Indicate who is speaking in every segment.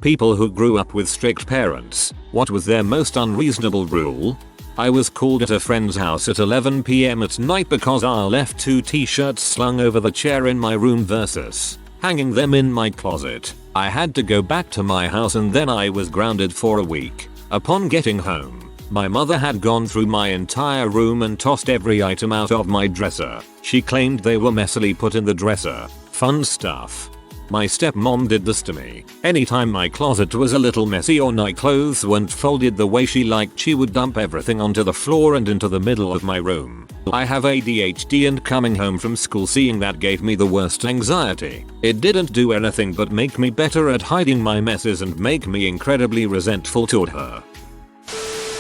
Speaker 1: People who grew up with strict parents, what was their most unreasonable rule? I was called at a friend's house at 11 PM at night because I left 2 t-shirts slung over the chair in my room versus hanging them in my closet. I had to go back to my house and then I was grounded for a week. Upon getting home, my mother had gone through my entire room and tossed every item out of my dresser. She claimed they were messily put in the dresser. Fun stuff. My stepmom did this to me. Anytime my closet was a little messy or my clothes weren't folded the way she liked, she would dump everything onto the floor and into the middle of my room. I have ADHD and coming home from school seeing that gave me the worst anxiety. It didn't do anything but make me better at hiding my messes and make me incredibly resentful toward her.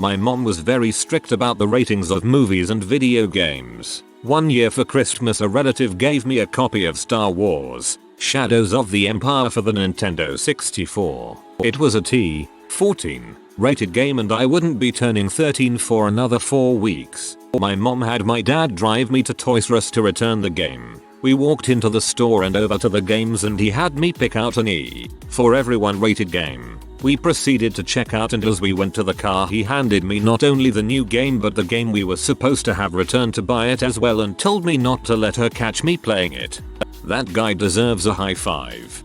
Speaker 1: My mom was very strict about the ratings of movies and video games. One year for Christmas a relative gave me a copy of Star Wars: Shadows of the Empire for the Nintendo 64. It was a T14 rated game and I wouldn't be turning 13 for another 4 weeks. My mom had my dad drive me to Toys R Us to return the game. We walked into the store and over to the games and he had me pick out an E for everyone rated game. We proceeded to check out and as we went to the car he handed me not only the new game but the game we were supposed to have returned to buy it as well and told me not to let her catch me playing it. That guy deserves a high five.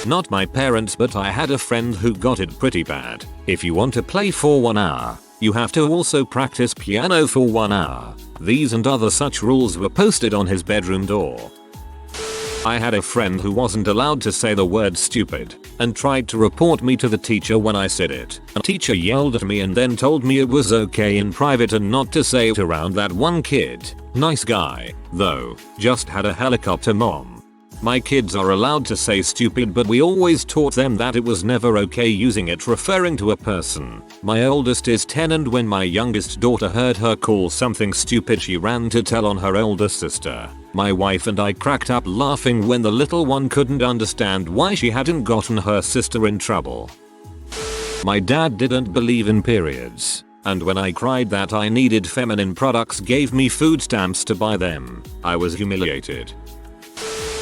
Speaker 1: Not my parents, but I had a friend who got it pretty bad. If you want to play for 1 hour, you have to also practice piano for 1 hour. These and other such rules were posted on his bedroom door. I had a friend who wasn't allowed to say the word stupid and tried to report me to the teacher when I said it. A teacher yelled at me and then told me it was okay in private and not to say it around that one kid. Nice guy, though, just had a helicopter mom. My kids are allowed to say stupid but we always taught them that it was never okay using it referring to a person. My oldest is 10 and when my youngest daughter heard her call something stupid she ran to tell on her older sister. My wife and I cracked up laughing when the little one couldn't understand why she hadn't gotten her sister in trouble. My dad didn't believe in periods, and when I cried that I needed feminine products gave me food stamps to buy them. I was humiliated.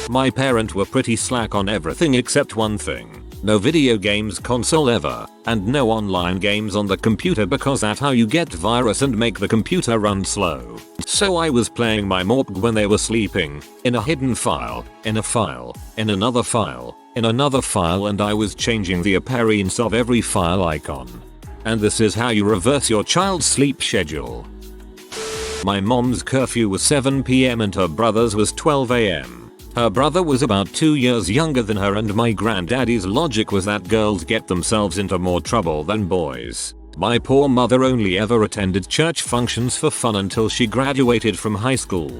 Speaker 1: My parents were pretty slack on everything except one thing. No video games console ever, and no online games on the computer because that's how you get virus and make the computer run slow. So I was playing my morpg when they were sleeping, in a hidden file, in a file, in another file, in another file and I was changing the appearance of every file icon. And this is how you reverse your child's sleep schedule. My mom's curfew was 7 PM and her brother's was 12 AM. Her brother was about 2 years younger than her and my granddaddy's logic was that girls get themselves into more trouble than boys. My poor mother only ever attended church functions for fun until she graduated from high school.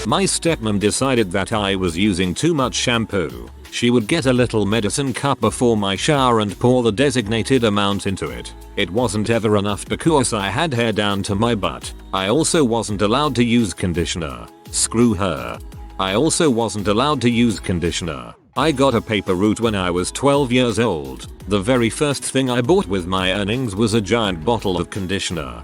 Speaker 1: My stepmom decided that I was using too much shampoo. She would get a little medicine cup before my shower and pour the designated amount into it. It wasn't ever enough because I had hair down to my butt. I also wasn't allowed to use conditioner. Screw her. I also wasn't allowed to use conditioner. I got a paper route when I was 12 years old. The very first thing I bought with my earnings was a giant bottle of conditioner.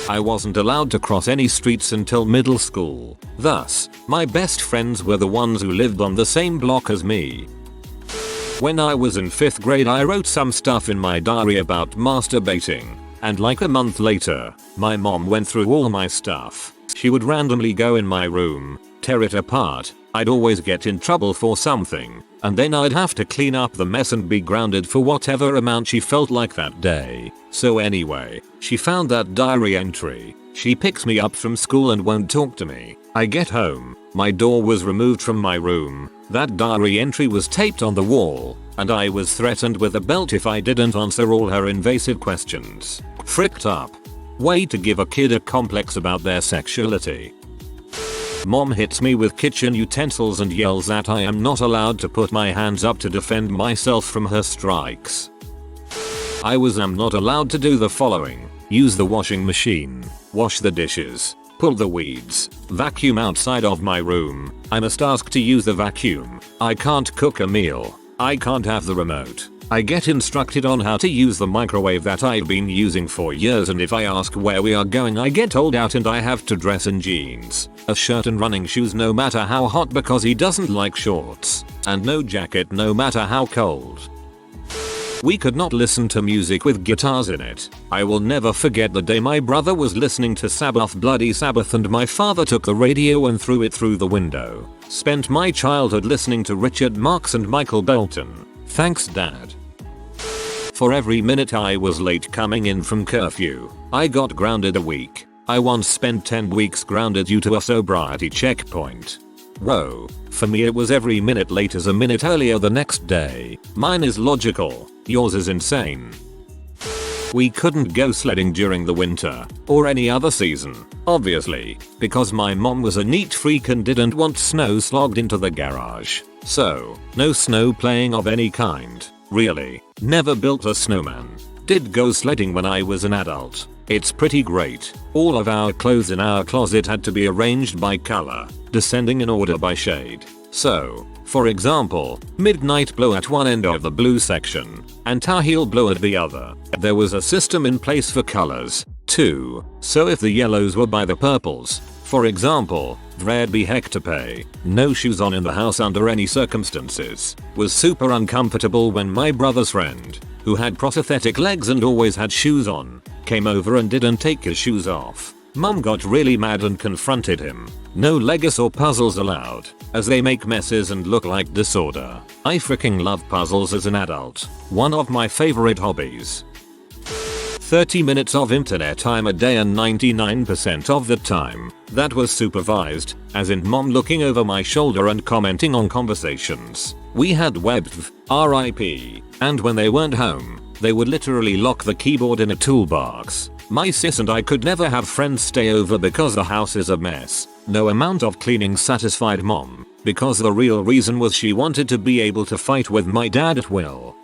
Speaker 1: I wasn't allowed to cross any streets until middle school. Thus, my best friends were the ones who lived on the same block as me. When I was in 5th grade I wrote some stuff in my diary about masturbating. And like a month later, my mom went through all my stuff. She would randomly go in my room, tear it apart, I'd always get in trouble for something, and then I'd have to clean up the mess and be grounded for whatever amount she felt like that day. So anyway, she found that diary entry. She picks me up from school and won't talk to me. I get home, my door was removed from my room, that diary entry was taped on the wall, and I was threatened with a belt if I didn't answer all her invasive questions. Fricked up. Way to give a kid a complex about their sexuality. Mom hits me with kitchen utensils and yells that I am not allowed to put my hands up to defend myself from her strikes. I am not allowed to do the following: use the washing machine, wash the dishes, pull the weeds, vacuum outside of my room. I must ask to use the vacuum. I can't cook a meal. I can't have the remote. I get instructed on how to use the microwave that I've been using for years, and if I ask where we are going I get told out and I have to dress in jeans, a shirt and running shoes no matter how hot because he doesn't like shorts, and no jacket no matter how cold. We could not listen to music with guitars in it. I will never forget the day my brother was listening to Sabbath Bloody Sabbath and my father took the radio and threw it through the window. Spent my childhood listening to Richard Marx and Michael Bolton. Thanks Dad. For every minute I was late coming in from curfew, I got grounded a week. I once spent 10 weeks grounded due to a sobriety checkpoint. Whoa, for me it was every minute late is a minute earlier the next day. Mine is logical, yours is insane. We couldn't go sledding during the winter, or any other season, obviously, because my mom was a neat freak and didn't want snow slogged into the garage. So, no snow playing of any kind, really. Never built a snowman. Did go sledding when I was an adult. It's pretty great. All of our clothes in our closet had to be arranged by color, descending in order by shade. So, for example, midnight blue at one end of the blue section, and Tahil blue at the other. There was a system in place for colors, too, so if the yellows were by the purples, for example, there'd be heck to pay. No shoes on in the house under any circumstances. Was super uncomfortable when my brother's friend, who had prosthetic legs and always had shoes on, came over and didn't take his shoes off. Mum got really mad and confronted him. No Legos or puzzles allowed, as they make messes and look like disorder. I freaking love puzzles as an adult. One of my favorite hobbies. 30 minutes of internet time a day and 99% of the time, that was supervised, as in mom looking over my shoulder and commenting on conversations. We had WebV, RIP, and when they weren't home, they would literally lock the keyboard in a toolbox. My sis and I could never have friends stay over because the house is a mess. No amount of cleaning satisfied mom, because the real reason was she wanted to be able to fight with my dad at will.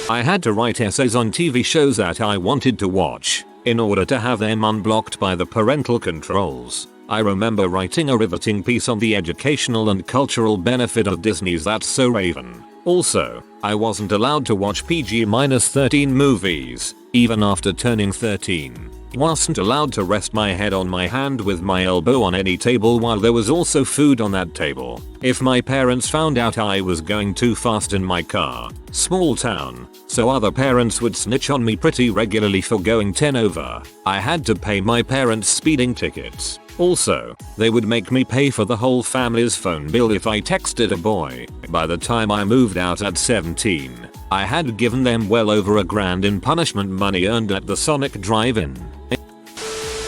Speaker 1: I had to write essays on TV shows that I wanted to watch, in order to have them unblocked by the parental controls. I remember writing a riveting piece on the educational and cultural benefit of Disney's That's So Raven. Also, I wasn't allowed to watch PG-13 movies, even after turning 13. Wasn't allowed to rest my head on my hand with my elbow on any table while there was also food on that table. If my parents found out I was going too fast in my car, small town, so other parents would snitch on me pretty regularly for going 10 over. I had to pay my parents speeding tickets. Also, they would make me pay for the whole family's phone bill if I texted a boy. By the time I moved out at 17, I had given them well over $1,000 in punishment money earned at the Sonic drive-in.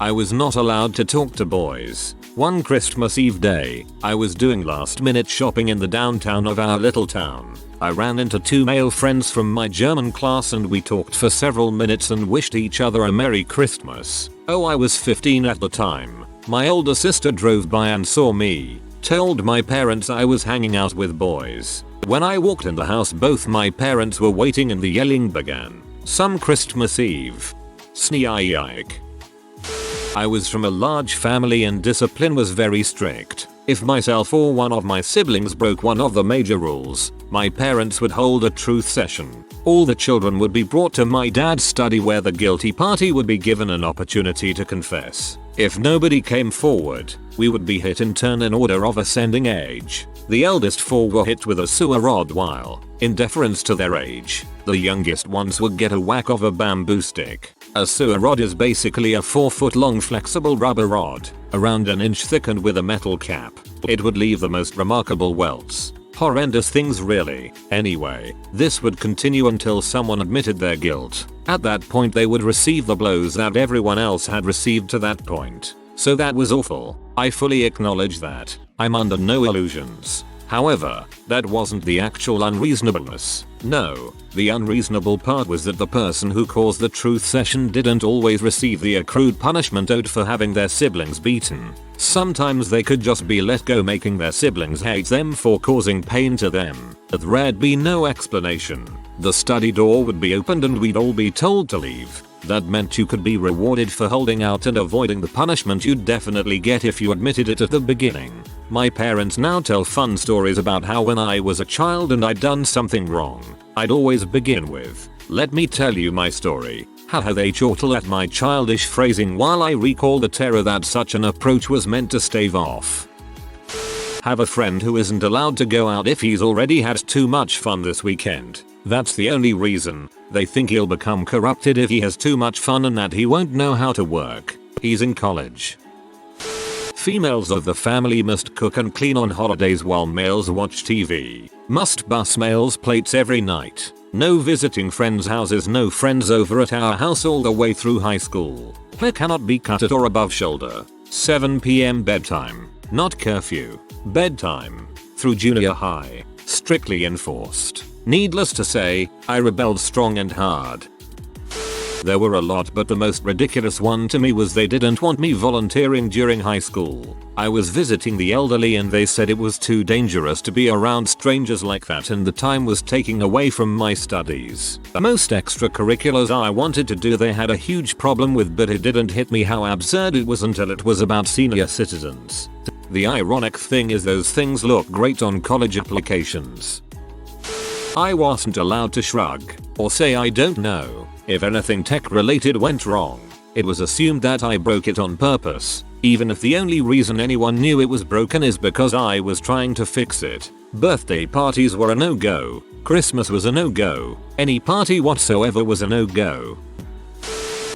Speaker 1: I was not allowed to talk to boys. One Christmas Eve day, I was doing last-minute shopping in the downtown of our little town. I ran into 2 male friends from my German class and we talked for several minutes and wished each other a Merry Christmas. Oh, I was 15 at the time. My older sister drove by and saw me, told my parents I was hanging out with boys. When I walked in the house both my parents were waiting and the yelling began. Some Christmas Eve. Sneak. I was from a large family and discipline was very strict. If myself or one of my siblings broke one of the major rules, my parents would hold a truth session. All the children would be brought to my dad's study where the guilty party would be given an opportunity to confess. If nobody came forward, we would be hit in turn in order of ascending age. The eldest 4 were hit with a sewer rod while, in deference to their age, the youngest ones would get a whack of a bamboo stick. A sewer rod is basically a 4-foot long flexible rubber rod, around an inch thick and with a metal cap. It would leave the most remarkable welts. Horrendous things really. Anyway, this would continue until someone admitted their guilt. At that point they would receive the blows that everyone else had received to that point. So that was awful. I fully acknowledge that. I'm under no illusions. However, that wasn't the actual unreasonableness. No, the unreasonable part was that the person who caused the truth session didn't always receive the accrued punishment owed for having their siblings beaten. Sometimes they could just be let go, making their siblings hate them for causing pain to them. There'd be no explanation. The study door would be opened and we'd all be told to leave. That meant you could be rewarded for holding out and avoiding the punishment you'd definitely get if you admitted it at the beginning. My parents now tell fun stories about how when I was a child and I'd done something wrong, I'd always begin with, "Let me tell you my story." Haha, they chortle at my childish phrasing while I recall the terror that such an approach was meant to stave off. Have a friend who isn't allowed to go out if he's already had too much fun this weekend. That's the only reason. They think he'll become corrupted if he has too much fun and that he won't know how to work. He's in college. Females of the family must cook and clean on holidays while males watch TV. Must bus males' plates every night. No visiting friends' houses, no friends over at our house all the way through high school. Hair cannot be cut at or above shoulder. 7 p.m. bedtime. Not curfew. Bedtime. Through junior high. Strictly enforced. Needless to say, I rebelled strong and hard. There were a lot, but the most ridiculous one to me was they didn't want me volunteering during high school. I was visiting the elderly and they said it was too dangerous to be around strangers like that and the time was taking away from my studies. Most extracurriculars I wanted to do they had a huge problem with, but it didn't hit me how absurd it was until it was about senior citizens. The ironic thing is those things look great on college applications. I wasn't allowed to shrug or say I don't know if anything tech related went wrong. It was assumed that I broke it on purpose, even if the only reason anyone knew it was broken is because I was trying to fix it. Birthday parties were a no-go. Christmas was a no-go. Any party whatsoever was a no-go.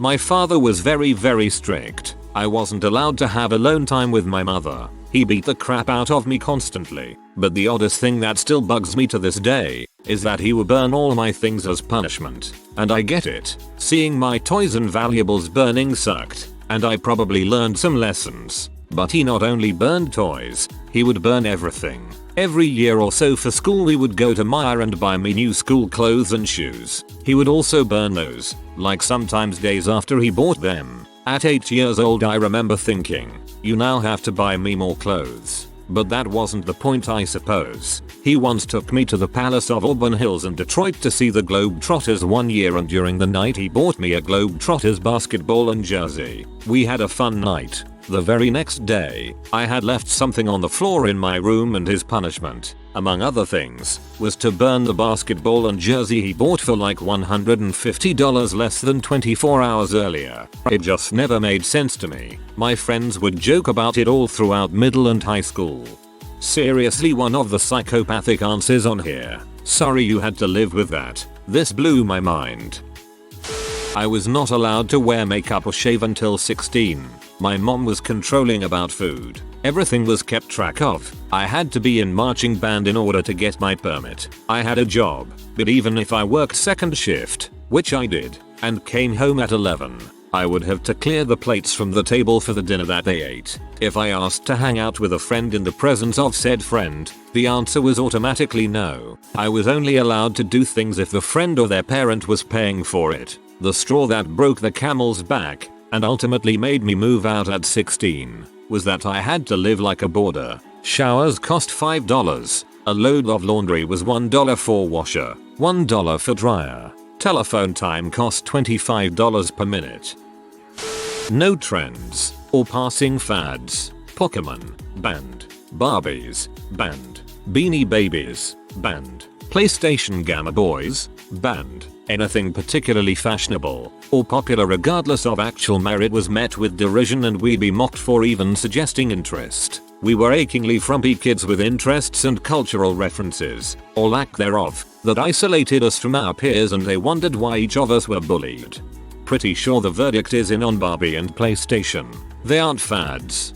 Speaker 1: My father was very strict. I wasn't allowed to have alone time with my mother. He beat the crap out of me constantly. But the oddest thing that still bugs me to this day is that he would burn all my things as punishment. And I get it. Seeing my toys and valuables burning sucked, and I probably learned some lessons. But he not only burned toys, he would burn everything. Every year or so for school we would go to Meijer and buy me new school clothes and shoes. He would also burn those, like sometimes days after he bought them. At 8 years old I remember thinking, you now have to buy me more clothes. But that wasn't the point, I suppose. He once took me to the Palace of Auburn Hills in Detroit to see the Globetrotters one year, and during the night he bought me a Globetrotters basketball and jersey. We had a fun night. The very next day, I had left something on the floor in my room and his punishment, among other things, was to burn the basketball and jersey he bought for like $150 less than 24 hours earlier. It just never made sense to me. My friends would joke about it all throughout middle and high school. Seriously, one of the psychopathic answers on here. Sorry you had to live with that. This blew my mind. I was not allowed to wear makeup or shave until 16. My mom was controlling about food. Everything was kept track of. I had to be in marching band in order to get my permit. I had a job, but even if I worked second shift, which I did, and came home at 11, I would have to clear the plates from the table for the dinner that they ate. If I asked to hang out with a friend in the presence of said friend, the answer was automatically no. I was only allowed to do things if the friend or their parent was paying for it. The straw that broke the camel's back, and ultimately made me move out at 16, was that I had to live like a boarder. Showers cost $5. A load of laundry was $1 for washer, $1 for dryer. Telephone time cost $25 per minute. No trends or passing fads. Pokemon, banned. Barbies, banned. Beanie Babies, banned. PlayStation Gamma Boys, banned. Anything particularly fashionable or popular regardless of actual merit was met with derision, and we'd be mocked for even suggesting interest. We were achingly frumpy kids with interests and cultural references, or lack thereof, that isolated us from our peers, and they wondered why each of us were bullied. Pretty sure the verdict is in on Barbie and PlayStation. They aren't fads.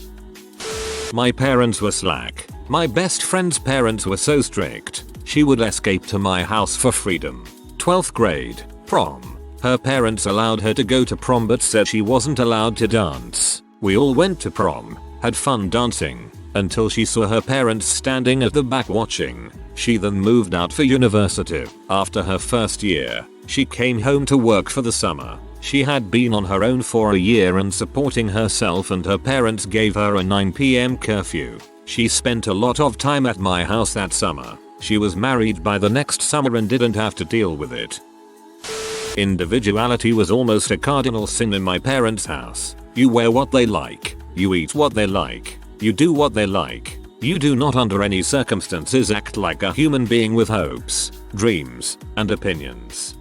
Speaker 1: My parents were slack. My best friend's parents were so strict, she would escape to my house for freedom. 12th grade, prom. Her parents allowed her to go to prom but said she wasn't allowed to dance. We all went to prom, had fun dancing, until she saw her parents standing at the back watching. She then moved out for university. After her first year, she came home to work for the summer. She had been on her own for a year and supporting herself, and her parents gave her a 9 p.m. curfew. She spent a lot of time at my house that summer. She was married by the next summer and didn't have to deal with it. Individuality was almost a cardinal sin in my parents' house. You wear what they like. You eat what they like. You do what they like. You do not under any circumstances act like a human being with hopes, dreams, and opinions.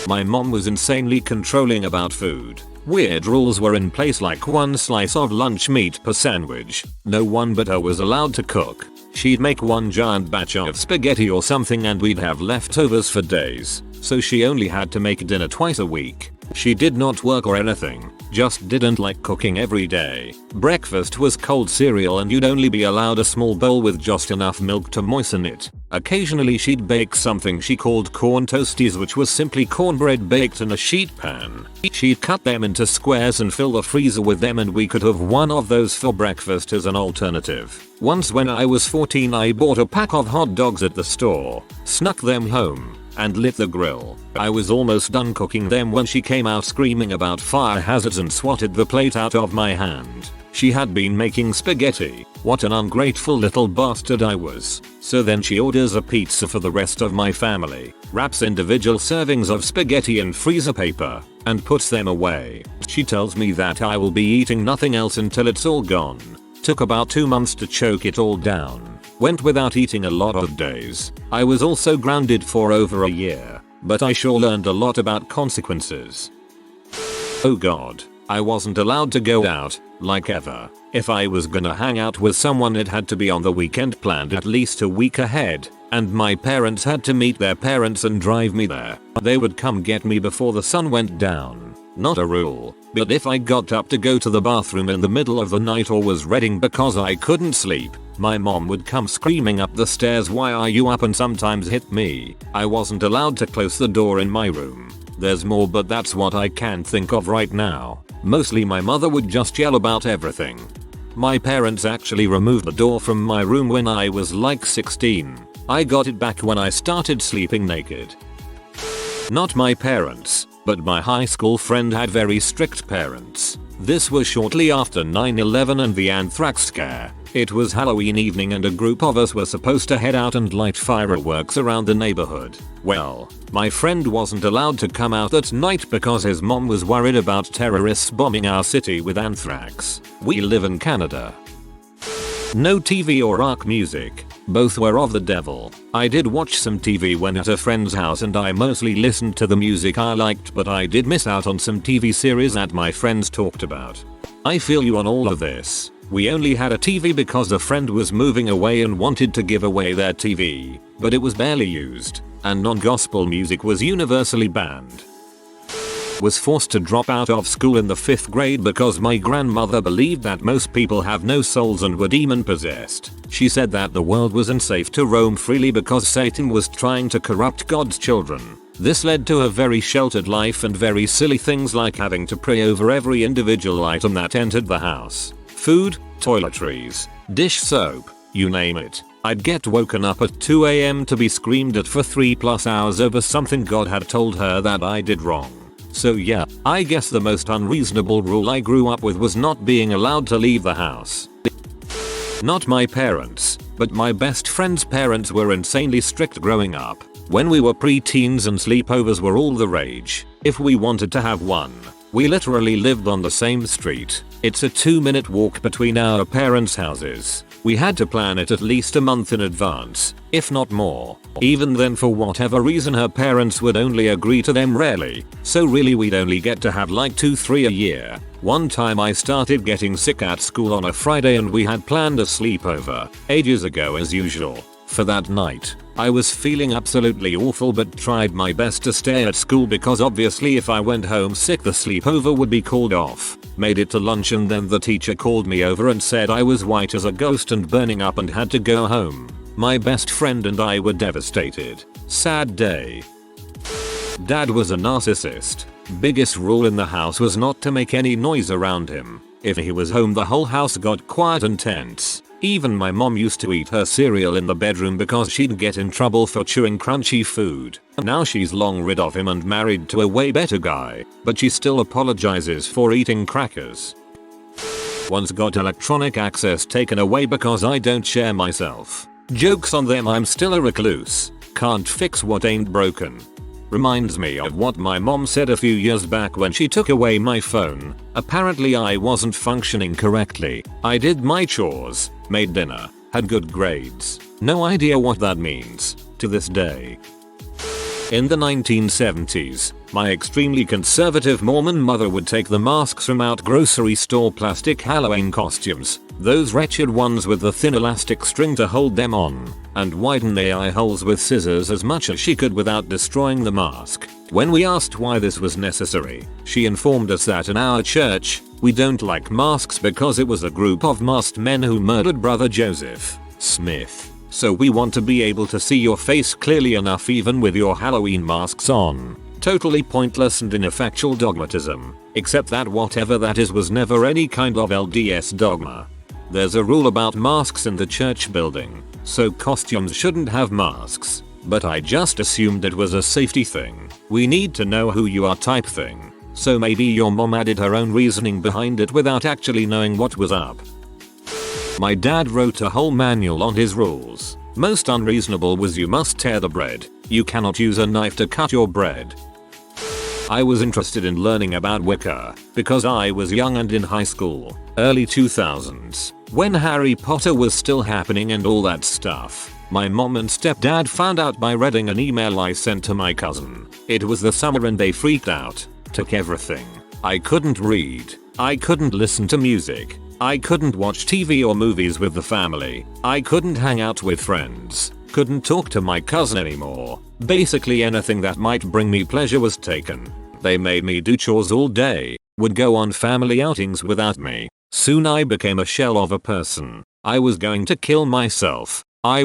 Speaker 1: My mom was insanely controlling about food. Weird rules were in place like 1 slice of lunch meat per sandwich. No one but her was allowed to cook. She'd make one giant batch of spaghetti or something and we'd have leftovers for days. So she only had to make dinner twice a week. She did not work or anything, just didn't like cooking every day. Breakfast was cold cereal and you'd only be allowed a small bowl with just enough milk to moisten it. Occasionally she'd bake something she called corn toasties, which was simply cornbread baked in a sheet pan. She'd cut them into squares and fill the freezer with them and we could have one of those for breakfast as an alternative. Once when I was 14 I bought a pack of hot dogs at the store, snuck them home, and lit the grill. I was almost done cooking them when she came out screaming about fire hazards and swatted the plate out of my hand. She had been making spaghetti. What an ungrateful little bastard I was. So then she orders a pizza for the rest of my family, wraps individual servings of spaghetti in freezer paper, and puts them away. She tells me that I will be eating nothing else until it's all gone. Took about 2 months to choke it all down. Went without eating a lot of days. I was also grounded for over a year, but I sure learned a lot about consequences. Oh god, I wasn't allowed to go out, like ever. If I was gonna hang out with someone it had to be on the weekend, planned at least a week ahead, and my parents had to meet their parents and drive me there. They would come get me before the sun went down. Not a rule, but if I got up to go to the bathroom in the middle of the night or was reading because I couldn't sleep, my mom would come screaming up the stairs, "Why are you up?" and sometimes hit me. I wasn't allowed to close the door in my room. There's more, but that's what I can think of right now. Mostly my mother would just yell about everything. My parents actually removed the door from my room when I was like 16. I got it back when I started sleeping naked. Not my parents, but my high school friend had very strict parents. This was shortly after 9/11 and the anthrax scare. It was Halloween evening and a group of us were supposed to head out and light fireworks around the neighborhood. Well, my friend wasn't allowed to come out that night because his mom was worried about terrorists bombing our city with anthrax. We live in Canada. No TV or rock music. Both were of the devil. I did watch some TV when at a friend's house and I mostly listened to the music I liked, but I did miss out on some TV series that my friends talked about. I feel you on all of this. We only had a TV because a friend was moving away and wanted to give away their TV, but it was barely used, and non-gospel music was universally banned. Was forced to drop out of school in the 5th grade because my grandmother believed that most people have no souls and were demon possessed. She said that the world was unsafe to roam freely because Satan was trying to corrupt God's children. This led to a very sheltered life and very silly things like having to pray over every individual item that entered the house. Food, toiletries, dish soap, you name it. I'd get woken up at 2 AM to be screamed at for 3+ hours over something God had told her that I did wrong. So yeah, I guess the most unreasonable rule I grew up with was not being allowed to leave the house. Not my parents, but my best friend's parents were insanely strict growing up. When we were pre-teens and sleepovers were all the rage, if we wanted to have one, we literally lived on the same street. It's a 2-minute walk between our parents' houses. We had to plan it at least a month in advance, if not more. Even then, for whatever reason, her parents would only agree to them rarely, so really we'd only get to have like 2-3 a year. One time I started getting sick at school on a Friday and we had planned a sleepover, ages ago as usual, for that night. I was feeling absolutely awful but tried my best to stay at school because obviously if I went home sick the sleepover would be called off. Made it to lunch and then the teacher called me over and said I was white as a ghost and burning up and had to go home. My best friend and I were devastated. Sad day. Dad was a narcissist. Biggest rule in the house was not to make any noise around him. If he was home the whole house got quiet and tense. Even my mom used to eat her cereal in the bedroom because she'd get in trouble for chewing crunchy food. Now she's long rid of him and married to a way better guy, but she still apologizes for eating crackers. Once got electronic access taken away because I don't share myself. Jokes on them, I'm still a recluse. Can't fix what ain't broken. Reminds me of what my mom said a few years back when she took away my phone. Apparently I wasn't functioning correctly. I did my chores, made dinner, had good grades. No idea what that means to this day. In the 1970s, my extremely conservative Mormon mother would take the masks from out grocery store plastic Halloween costumes, those wretched ones with the thin elastic string to hold them on, and widen the eye holes with scissors as much as she could without destroying the mask. When we asked why this was necessary, she informed us that in our church, we don't like masks because it was a group of masked men who murdered Brother Joseph Smith. So we want to be able to see your face clearly enough even with your Halloween masks on. Totally pointless and ineffectual dogmatism, except that whatever that is was never any kind of LDS dogma. There's a rule about masks in the church building, so costumes shouldn't have masks, but I just assumed it was a safety thing. We need to know who you are type thing. So maybe your mom added her own reasoning behind it without actually knowing what was up. My dad wrote a whole manual on his rules. Most unreasonable was you must tear the bread. You cannot use a knife to cut your bread. I was interested in learning about Wicca because I was young and in high school, early 2000s, when Harry Potter was still happening and all that stuff. My mom and stepdad found out by reading an email I sent to my cousin. It was the summer and they freaked out, took everything. I couldn't read. I couldn't listen to music. I couldn't watch TV or movies with the family. I couldn't hang out with friends. Couldn't talk to my cousin anymore. Basically anything that might bring me pleasure was taken. They made me do chores all day, would go on family outings without me. Soon I became a shell of a person. I was going to kill myself. I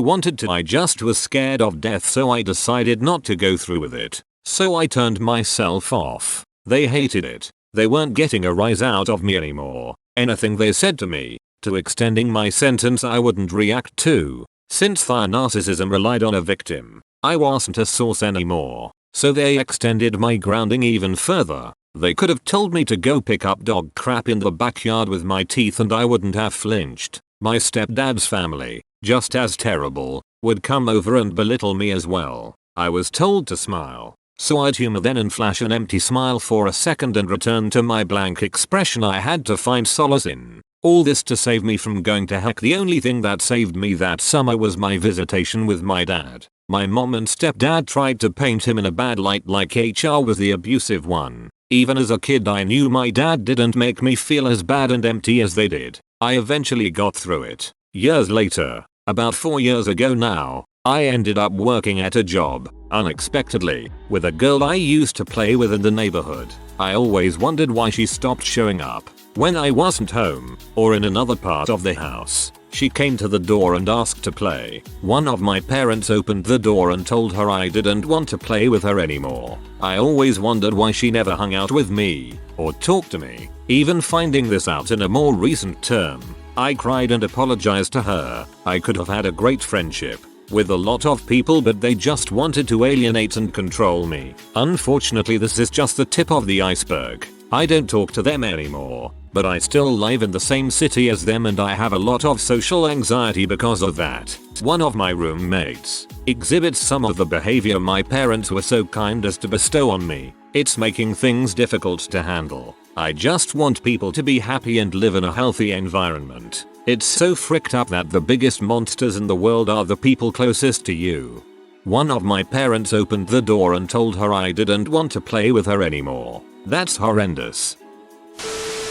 Speaker 1: just was scared of death, so I decided not to go through with it. So I turned myself off. They hated it. They weren't getting a rise out of me anymore. Anything they said to me, to extending my sentence I wouldn't react to. Since their narcissism relied on a victim, I wasn't a source anymore. So they extended my grounding even further. They could have told me to go pick up dog crap in the backyard with my teeth and I wouldn't have flinched. My stepdad's family, just as terrible, would come over and belittle me as well. I was told to smile. So I'd humor then and flash an empty smile for a second and return to my blank expression I had to find solace in. All this to save me from going to heck. The only thing that saved me that summer was my visitation with my dad. My mom and stepdad tried to paint him in a bad light like HR was the abusive one. Even as a kid I knew my dad didn't make me feel as bad and empty as they did. I eventually got through it. Years later, about 4 years ago now, I ended up working at a job, unexpectedly, with a girl I used to play with in the neighborhood. I always wondered why she stopped showing up when I wasn't home or in another part of the house. She came to the door and asked to play. One of my parents opened the door and told her I didn't want to play with her anymore. I always wondered why she never hung out with me or talked to me. Even finding this out in a more recent term, I cried and apologized to her. I could have had a great friendship with a lot of people, but they just wanted to alienate and control me. Unfortunately, this is just the tip of the iceberg. I don't talk to them anymore, but I still live in the same city as them and I have a lot of social anxiety because of that. One of my roommates exhibits some of the behavior my parents were so kind as to bestow on me. It's making things difficult to handle. I just want people to be happy and live in a healthy environment. It's so fricked up that the biggest monsters in the world are the people closest to you. One of my parents opened the door and told her I didn't want to play with her anymore. That's horrendous.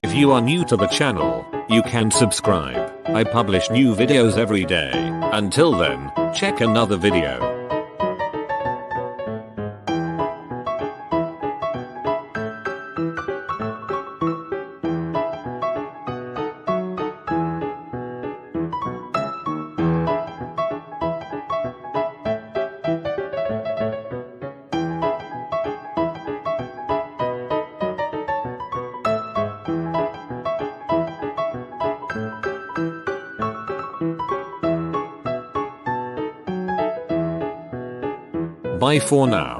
Speaker 1: If you are new to the channel, you can subscribe. I publish new videos every day. Until then, check another video. Bye for now.